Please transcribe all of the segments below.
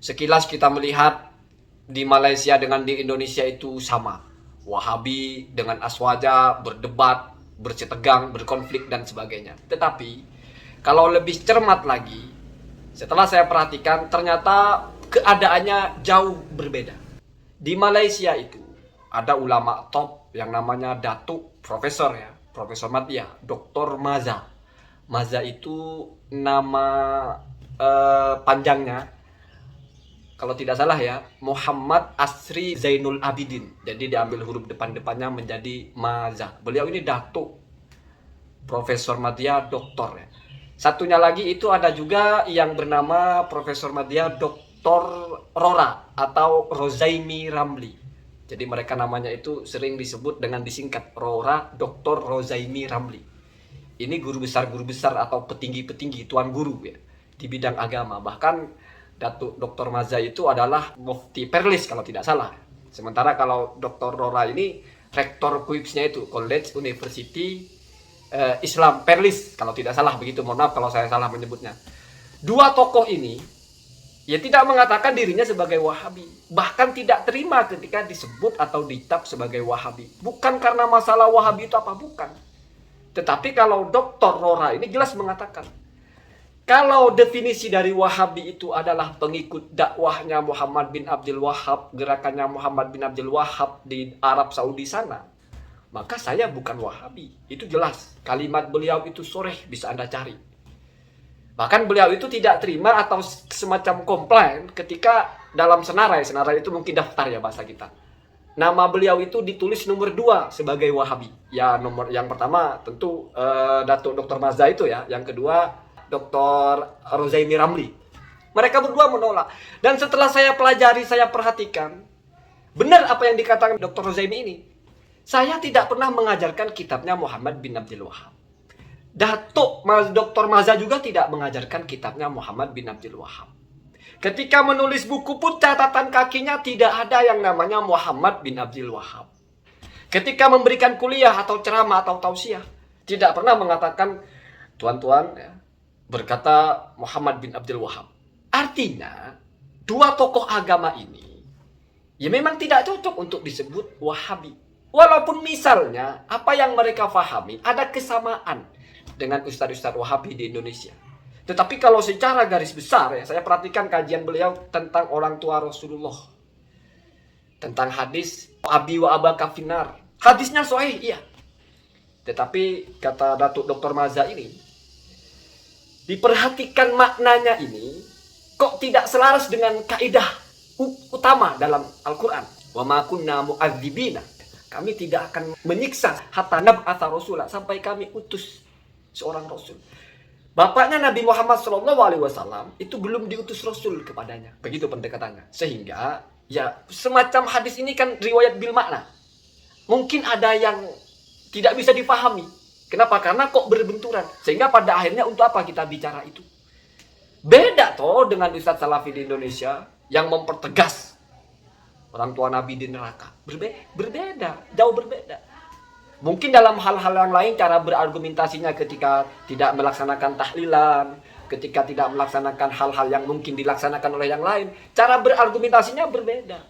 Sekilas kita melihat di Malaysia dengan di Indonesia itu sama. Wahabi dengan Aswaja berdebat, bercetegang, berkonflik dan sebagainya. Tetapi kalau lebih cermat lagi, setelah saya perhatikan ternyata keadaannya jauh berbeda. Di Malaysia itu ada ulama top yang namanya Datuk Profesor ya, Profesor Matia, Dr. Maza. Maza itu nama panjangnya, kalau tidak salah ya, Muhammad Asri Zainul Abidin. Jadi diambil huruf depan-depannya menjadi Maza. Beliau ini Datuk Profesor Madia Doktor ya. Satunya lagi itu ada juga yang bernama Profesor Madia Doktor Rora atau Rozaimi Ramli. Jadi mereka namanya itu sering disebut dengan disingkat Rora Doktor Rozaimi Ramli. Ini guru besar atau petinggi-petinggi, tuan guru ya di bidang agama. Bahkan Datuk Dr. Maza itu adalah Mufti Perlis kalau tidak salah. Sementara kalau Dr. Rora ini rektor KUIPS-nya itu College University Islam Perlis kalau tidak salah begitu. Mohon maaf kalau saya salah menyebutnya. Dua tokoh ini ya tidak mengatakan dirinya sebagai Wahabi, bahkan tidak terima ketika disebut atau dicap sebagai Wahabi. Bukan karena masalah Wahabi itu apa, bukan. Tetapi kalau Dr. Rora ini jelas mengatakan kalau definisi dari Wahabi itu adalah pengikut dakwahnya Muhammad bin Abdul Wahab, gerakannya Muhammad bin Abdul Wahab di Arab Saudi sana, maka saya bukan Wahabi. Itu jelas. Kalimat beliau itu soreh, bisa Anda cari. Bahkan beliau itu tidak terima atau semacam komplain ketika dalam senarai itu mungkin daftar ya bahasa kita. Nama beliau itu ditulis nomor 2 sebagai Wahabi. Ya nomor yang pertama tentu Datuk Dr. Maza itu ya, yang kedua Dr. Rozaimi Ramli. Mereka berdua menolak. Dan setelah saya pelajari, saya perhatikan, benar apa yang dikatakan Dr. Rozaimi ini. Saya tidak pernah mengajarkan kitabnya Muhammad bin Abdul Wahab. Datuk Dr. Maza juga tidak mengajarkan kitabnya Muhammad bin Abdul Wahab. Ketika menulis buku pun catatan kakinya tidak ada yang namanya Muhammad bin Abdul Wahab. Ketika memberikan kuliah atau ceramah atau tausiah, tidak pernah mengatakan tuan-tuan ya, berkata Muhammad bin Abdul Wahab. Artinya, dua tokoh agama ini ya memang tidak cocok untuk disebut Wahabi. Walaupun misalnya apa yang mereka fahami ada kesamaan dengan ustadz-ustadz Wahabi di Indonesia. Tetapi kalau secara garis besar ya, saya perhatikan kajian beliau tentang orang tua Rasulullah. Tentang hadis Abi wa abaka finar. Hadisnya sahih, iya. Tetapi kata Datuk Dr. Maza ini, diperhatikan maknanya ini kok tidak selaras dengan kaidah utama dalam Al-Quran. Wa ma kunna mu'adzibina. Kami tidak akan menyiksa hatta nab'atha rasulah, sampai kami utus seorang rasul. Bapaknya Nabi Muhammad SAW itu belum diutus rasul kepadanya. Begitu pendekatannya. Sehingga ya semacam hadis ini kan riwayat bil makna. Mungkin ada yang tidak bisa difahami. Kenapa? Karena kok berbenturan. Sehingga pada akhirnya untuk apa kita bicara itu? Beda toh dengan Ustadz Salafi di Indonesia yang mempertegas orang tua Nabi di neraka. Berbeda, jauh berbeda. Mungkin dalam hal-hal yang lain cara berargumentasinya ketika tidak melaksanakan tahlilan, ketika tidak melaksanakan hal-hal yang mungkin dilaksanakan oleh yang lain, cara berargumentasinya berbeda.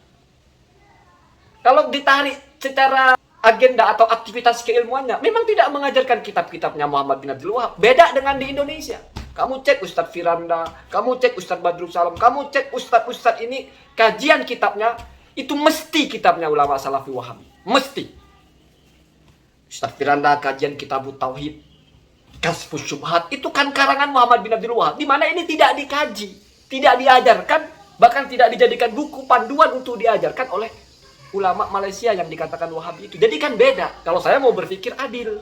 Kalau ditarik secara agenda atau aktivitas keilmuannya, memang tidak mengajarkan kitab-kitabnya Muhammad bin Abdul Wahab. Beda dengan di Indonesia. Kamu cek Ustadz Firanda, kamu cek Ustadz Badrul Salam, kamu cek Ustadz ini, kajian kitabnya, itu mesti kitabnya ulama Salafi Wahabi. Mesti. Ustadz Firanda kajian Kitabut Tauhid, Kasfus Syubhat, itu kan karangan Muhammad bin Abdul Wahab. Di mana ini tidak dikaji, tidak diajarkan, bahkan tidak dijadikan buku panduan untuk diajarkan oleh ulama Malaysia yang dikatakan Wahabi itu. Jadi kan beda. Kalau saya mau berpikir adil.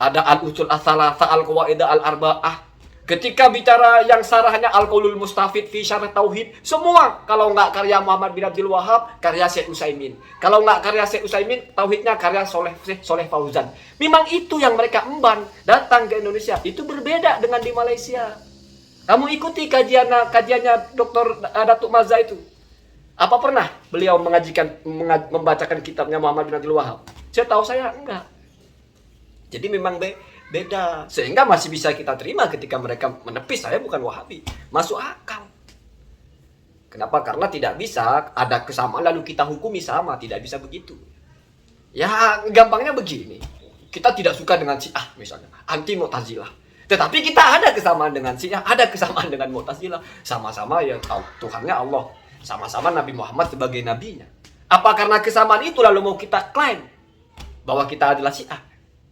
Ada al-usul as-salasa, al-qawaida al-arba'ah. Ketika bicara yang sarahnya Al-Qaulul Mustafid fi Syarh Tauhid, semua kalau nggak karya Muhammad bin Abdul Wahab, karya Syekh Utsaimin. Kalau nggak karya Syekh Utsaimin, tauhidnya karya Soleh Fauzan. Memang itu yang mereka emban datang ke Indonesia. Itu berbeda dengan di Malaysia. Kamu ikuti kajiannya Dr. Datuk Maza itu. Apa pernah beliau membacakan kitabnya Muhammad bin Abdul Wahab? Saya tahu saya enggak. Jadi memang beda. Sehingga masih bisa kita terima ketika mereka menepis saya bukan Wahabi. Masuk akal. Kenapa? Karena tidak bisa ada kesamaan lalu kita hukumi sama, tidak bisa begitu. Ya gampangnya begini, kita tidak suka dengan Syiah misalnya, anti Mu'tazilah. Tetapi kita ada kesamaan dengan Syiah, ada kesamaan dengan Mu'tazilah. Sama-sama ya Tuhannya Allah, sama-sama Nabi Muhammad sebagai nabinya. Apa karena kesamaan itu lalu mau kita klaim bahwa kita adalah Syiah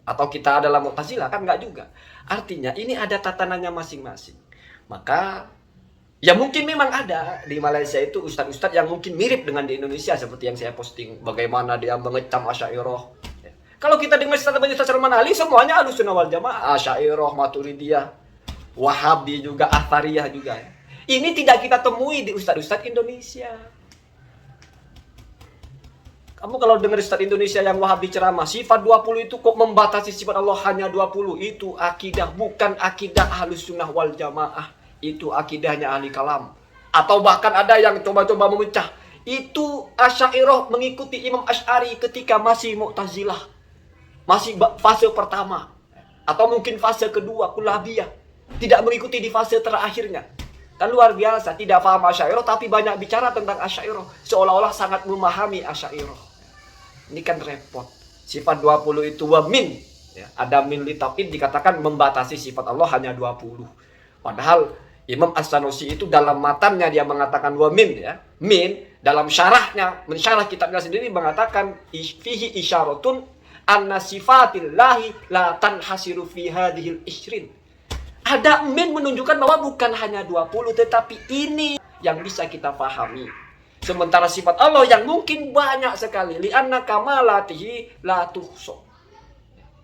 atau kita adalah Mu'tazilah? Kan enggak juga. Artinya ini ada tatanannya masing-masing. Maka ya mungkin memang ada di Malaysia itu ustadz-ustadz yang mungkin mirip dengan di Indonesia seperti yang saya posting, bagaimana dia mengecam Asy'ariyah. Ya. Kalau kita dengar Ustaz Salman Ali semuanya Ahlussunnah wal Jamaah, Asy'ariyah, Maturidiyah, Wahabi juga, Athariyah juga. Ya. Ini tidak kita temui di ustadz-ustadz Indonesia. Kamu kalau dengar ustadz Indonesia yang Wahabi ceramah, sifat 20 itu kok membatasi sifat Allah hanya 20, itu akidah bukan akidah Ahlussunnah wal Jamaah. Itu akidahnya ahli kalam. Atau bahkan ada yang coba-coba memecah. Itu Asy'ariyah mengikuti Imam Asy'ari ketika masih Mu'tazilah. Masih fase pertama. Atau mungkin fase kedua, Kullabiyah. Tidak mengikuti di fase terakhirnya. Kan luar biasa. Tidak paham Asy'ariyah tapi banyak bicara tentang Asy'ariyah. Seolah-olah sangat memahami Asy'ariyah. Ini kan repot. Sifat 20 itu wa min. Ya, ada min li tauhid dikatakan membatasi sifat Allah hanya 20. Padahal Imam As-Sanusi itu dalam matannya dia mengatakan wa min ya. Min dalam syarahnya, mensyarah kitabnya sendiri mengatakan fihi isyaratun anna sifatillahi la tanhasiru fi hadhil ishrin. Ada min menunjukkan bahwa bukan hanya 20 tetapi ini yang bisa kita pahami. Sementara sifat Allah yang mungkin banyak sekali li anna kamalatihi la tuhsa.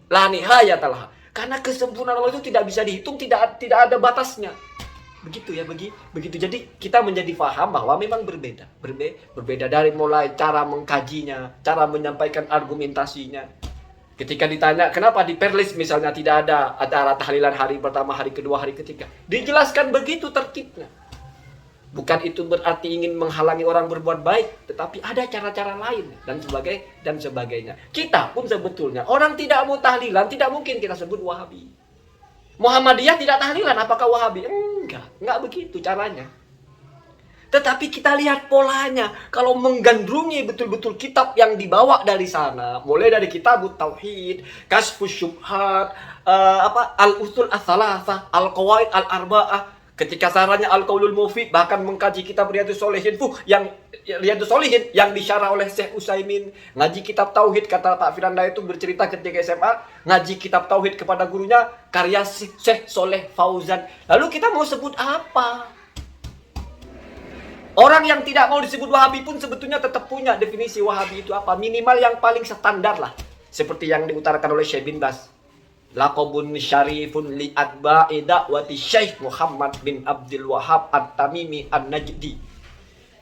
La nihayatalah. Karena kesempurnaan Allah itu tidak bisa dihitung, tidak ada batasnya. Begitu ya, begitu. Jadi kita menjadi paham bahwa memang berbeda dari mulai cara mengkajinya, cara menyampaikan argumentasinya. Ketika ditanya kenapa di Perlis misalnya tidak ada acara tahlilan hari pertama, hari kedua, hari ketiga, dijelaskan begitu tertibnya. Bukan itu berarti ingin menghalangi orang berbuat baik, tetapi ada cara-cara lain dan sebagainya. Kita pun sebetulnya orang tidak mau tahlilan, tidak mungkin kita sebut Wahabi. Muhammadiyah tidak tahlilan, apakah Wahabi? Enggak begitu caranya. Tetapi kita lihat polanya. Kalau menggandrungi betul-betul kitab yang dibawa dari sana, mulai dari Kitabut Tauhid, Kasyfus Syubhat, Al-Usul Ats-Tsalatsah, Al-Qawaid Al-Arba'ah, ketika sarannya Al-Qaulul Mufid, bahkan mengkaji kitab Riyadhus Shalihin, yang disyarah oleh Syekh Utsaimin, ngaji kitab Tauhid, kata Pak Firanda itu bercerita ketika SMA, ngaji kitab Tauhid kepada gurunya, karya Syekh Soleh Fauzan. Lalu kita mau sebut apa? Orang yang tidak mau disebut Wahabi pun sebetulnya tetap punya definisi Wahabi itu apa. Minimal yang paling standar lah. Seperti yang diutarakan oleh Syekh bin Baz. Laqabun syarifun li atba'i da'wati Syekh Muhammad bin Abdul Wahhab At-Tamimi An-Najdi.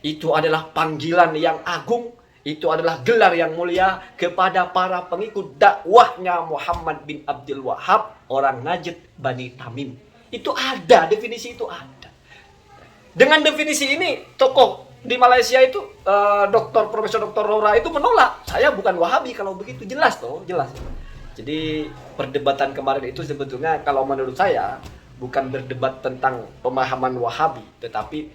Itu adalah panggilan yang agung. Itu adalah gelar yang mulia kepada para pengikut dakwahnya Muhammad bin Abdul Wahhab, orang Najd Bani Tamim. Itu ada, definisi itu ada. Dengan definisi ini, tokoh di Malaysia itu, Profesor Dr. Rora itu menolak. Saya bukan Wahabi kalau begitu, jelas toh, jelas. Jadi perdebatan kemarin itu sebetulnya kalau menurut saya bukan berdebat tentang pemahaman Wahabi, tetapi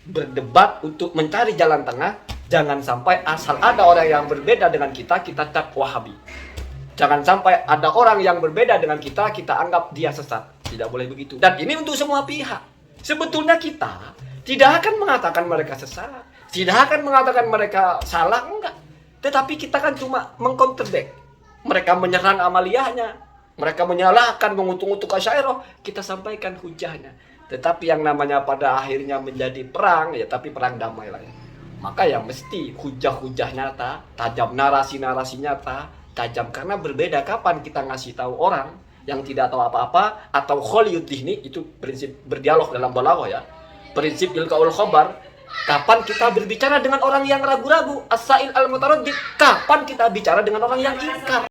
berdebat untuk mencari jalan tengah. Jangan sampai asal ada orang yang berbeda dengan kita cap Wahabi. Jangan sampai ada orang yang berbeda dengan kita anggap dia sesat. Tidak boleh begitu. Dan ini untuk semua pihak. Sebetulnya kita tidak akan mengatakan mereka sesat, tidak akan mengatakan mereka salah, enggak. Tetapi kita kan cuma mengcounterback. Mereka menyerang amaliyahnya, mereka menyalahkan, mengutuk-utuk Asy'ariyah, kita sampaikan hujahnya. Tetapi yang namanya pada akhirnya menjadi perang, ya tapi perang damai lah ya. Maka yang mesti hujah-hujah nyata, tajam, narasi-narasi nyata, tajam. Karena berbeda kapan kita ngasih tahu orang yang tidak tahu apa-apa, atau kholiyud dihni, itu prinsip berdialog dalam balaghah ya. Prinsip ilqaul khabar, kapan kita berbicara dengan orang yang ragu-ragu, as-sa'il al-mutaraddid, kapan kita bicara dengan orang yang ingkar.